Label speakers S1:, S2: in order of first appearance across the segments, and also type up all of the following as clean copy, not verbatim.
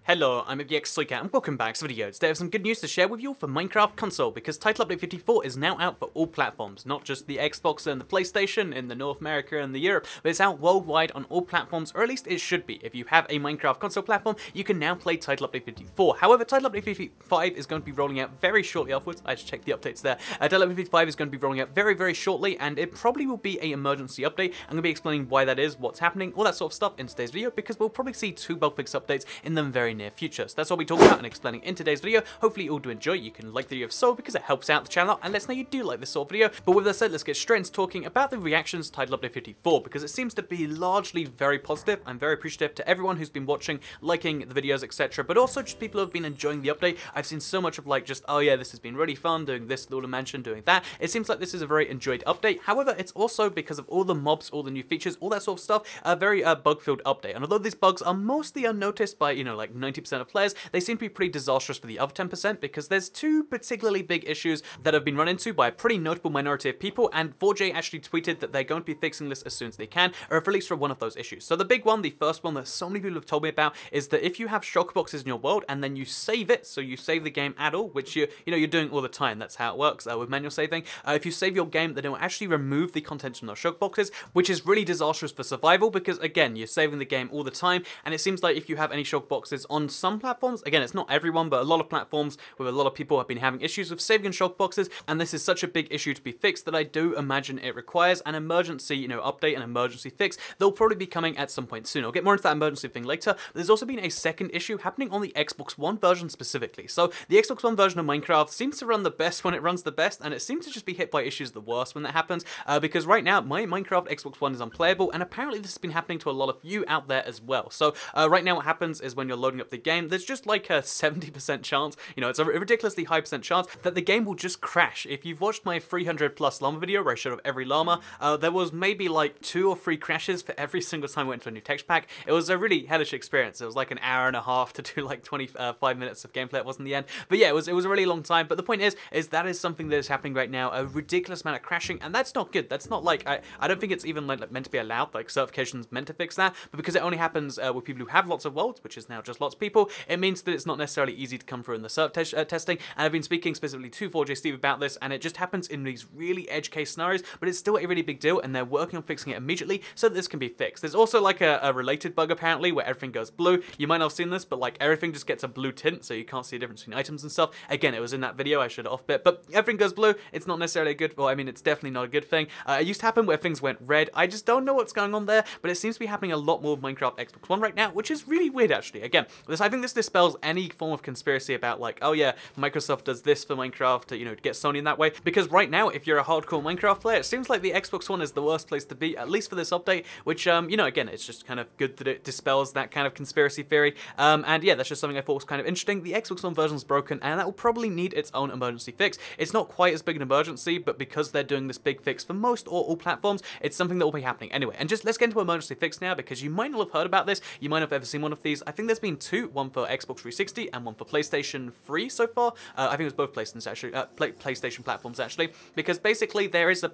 S1: Hello, I'm Elgato and welcome back to the video. Today I have some good news to share with you for Minecraft console because Title Update 54 is now out for all platforms, not just the Xbox and the PlayStation in the North America and the Europe, but it's out worldwide on all platforms, or at least it should be. If you have a Minecraft console platform, you can now play Title Update 54. However, Title Update 55 is going to be rolling out very shortly afterwards. I just checked the updates there. Title Update 55 is going to be rolling out very shortly, and it probably will be an emergency update. I'm going to be explaining why that is, what's happening, all that sort of stuff in today's video, because we'll probably see two bug fix updates in the very near future. So that's what we talk about and explaining in today's video. Hopefully you all do enjoy. You can like the video if so, because it helps out the channel and lets know you do like this sort of video. But with that said, let's get straight into talking about the reactions to Title Update 54, because it seems to be largely very positive. I'm very appreciative to everyone who's been watching, liking the videos, etc. But also just people who have been enjoying the update. I've seen so much of like just, oh yeah, this has been really fun, doing this little mansion, doing that. It seems like this is a very enjoyed update. However, it's also because of all the mobs, all the new features, all that sort of stuff, a very bug-filled update. And although these bugs are mostly unnoticed by, you know, like 90% of players, they seem to be pretty disastrous for the other 10% because there's two particularly big issues that have been run into by a pretty notable minority of people, and 4J actually tweeted that they're going to be fixing this as soon as they can, or at least for one of those issues. So the big one, the first one that so many people have told me about, is that if you have shulker boxes in your world and then you save it, so you save the game at all, which you're doing all the time, that's how it works with manual saving. If you save your game, then it will actually remove the contents from those shulker boxes, which is really disastrous for survival because again, you're saving the game all the time, and it seems like if you have any shulker boxes on some platforms, again, it's not everyone, but a lot of platforms with a lot of people have been having issues with saving in shulker boxes, and this is such a big issue to be fixed that I do imagine it requires an emergency, update, an emergency fix. They'll probably be coming at some point soon. I'll get more into that emergency thing later. But there's also been a second issue happening on the Xbox One version specifically. So the Xbox One version of Minecraft seems to run the best when it runs the best, and it seems to just be hit by issues the worst when that happens, because right now my Minecraft Xbox One is unplayable, and apparently this has been happening to a lot of you out there as well. So right now what happens is when you're loading up the game, there's just like a 70% chance, it's a ridiculously high percent chance that the game will just crash. If you've watched my 300+ llama video where I showed off every llama, there was maybe like 2 or 3 crashes for every single time I went to a new text pack. It was a really hellish experience. It was like an hour and a half to do like 25 minutes of gameplay. It wasn't the end, but yeah, it was a really long time. But the point is that is something that is happening right now, a ridiculous amount of crashing, and that's not good. That's not like, I don't think it's even like meant to be allowed. Like certification's meant to fix that, but because it only happens with people who have lots of worlds, which is now just lots of people, it means that it's not necessarily easy to come through in the cert testing. And I've been speaking specifically to 4J Steve about this, and it just happens in these really edge case scenarios, but it's still a really big deal, and they're working on fixing it immediately so that this can be fixed. There's also like a related bug apparently where everything goes blue. You might not have seen this, but like everything just gets a blue tint, so you can't see a difference between items and stuff. Again, it was in that video, I should have off bit, but everything goes blue. It's not necessarily a good, well, I mean, it's definitely not a good thing. It used to happen where things went red. I just don't know what's going on there, but it seems to be happening a lot more with Minecraft Xbox One right now, which is really weird actually. Again, I think this dispels any form of conspiracy about like, oh yeah, Microsoft does this for Minecraft to, to get Sony in that way, because right now, if you're a hardcore Minecraft player, it seems like the Xbox One is the worst place to be, at least for this update, which, again, it's just kind of good that it dispels that kind of conspiracy theory, and yeah, that's just something I thought was kind of interesting. The Xbox One version's broken, and that will probably need its own emergency fix. It's not quite as big an emergency, but because they're doing this big fix for most or all platforms, it's something that will be happening anyway. And just let's get into emergency fix now, because you might not have heard about this, you might not have ever seen one of these. I think there's been 2, one for Xbox 360 and one for PlayStation 3 so far. I think it was both PlayStations actually, PlayStation platforms actually, because basically there is a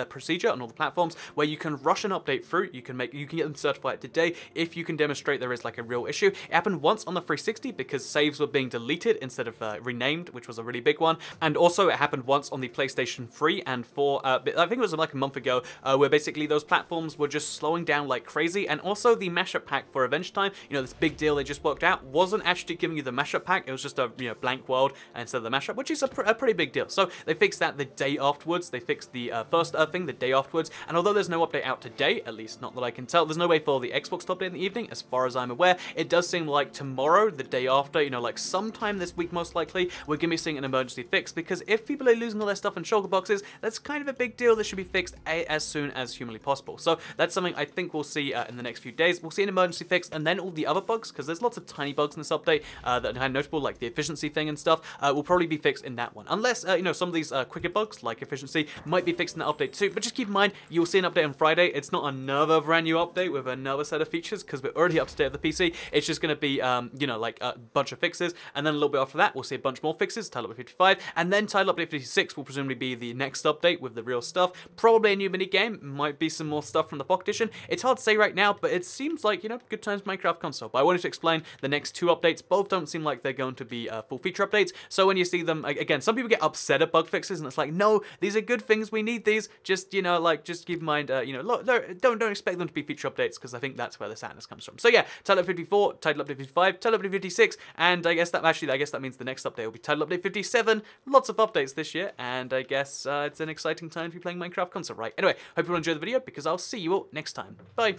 S1: procedure on all the platforms where you can rush an update through. You can get them certified today if you can demonstrate there is like a real issue. It happened once on the 360 because saves were being deleted instead of renamed, which was a really big one, and also it happened once on the PlayStation 3 and 4. I think it was like a month ago, where basically those platforms were just slowing down like crazy, and also the mashup pack for Revenge Time, this big deal they just worked out, wasn't actually giving you the mashup pack. It was just a blank world instead of the mashup, which is a pretty big deal. So they fixed that the day afterwards. They fixed the first thing the day afterwards, and although there's no update out today, at least not that I can tell, there's no way for the Xbox to update in the evening, as far as I'm aware. It does seem like tomorrow, the day after, like sometime this week most likely, we're gonna be seeing an emergency fix, because if people are losing all their stuff in shulker boxes, that's kind of a big deal. This should be fixed as soon as humanly possible. So that's something I think we'll see in the next few days. We'll see an emergency fix, and then all the other bugs, because there's lots of tiny bugs in this update that are notable, like the efficiency thing and stuff, will probably be fixed in that one, unless some of these quicker bugs like efficiency might be fixed in the update too. But just keep in mind, you'll see an update on Friday. It's not another brand new update with another set of features, because we're already up to date with the PC. It's just going to be like a bunch of fixes, and then a little bit after that we'll see a bunch more fixes, Title Update 55, and then Title Update 56 will presumably be the next update with the real stuff. Probably a new mini game, might be some more stuff from the Pocket Edition. It's hard to say right now, but it seems like, good times Minecraft console. But I wanted to explain The next two updates both don't seem like they're going to be full feature updates. So when you see them, again, some people get upset at bug fixes, and it's like, no, these are good things. We need these. Just, you know, like, just keep in mind, you know, don't expect them to be feature updates, because I think that's where the sadness comes from. So yeah, Title Update 54, Title Update 55, Title Update 56, and I guess that means the next update will be Title Update 57. Lots of updates this year, and I guess it's an exciting time to be playing Minecraft console, right? Anyway, hope you all enjoyed the video, because I'll see you all next time. Bye.